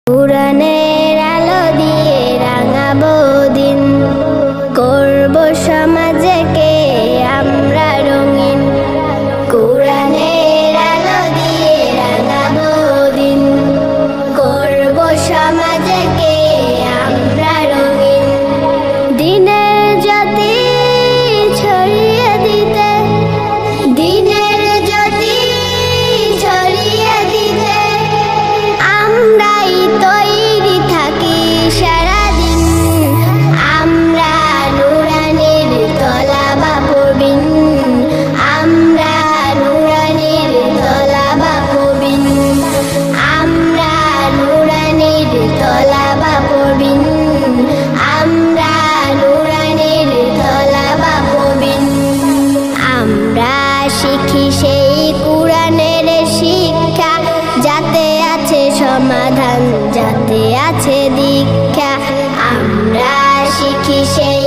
কুরআনের আলো দিয়ে রাঙাবো দিন, করব সমাজকে আমরা রঙিন। কুরআনের আলো দিয়ে রাঙাবো দিন, করব সমাজকে আমরা রঙিন। দিনের জ্যোতি ছড়িয়ে দিতে, দিনের জ্যোতি ছড়িয়ে দিতে আমরাই তৈরি থাকি সারাদিন। আমরা নুরানির তলাবা পড়বিন, আমরা নুরানির তলাবা পড়বিন, আমরা নুরানির তলাবা পড়বিন, আমরা নুরানির তলাবা পড়বিন। আমরা শিখি সেই কুরআনের শিক্ষা, যাতে আছে সমাধান, যাতে আছে দীক্ষা। আমরা শিখি সেই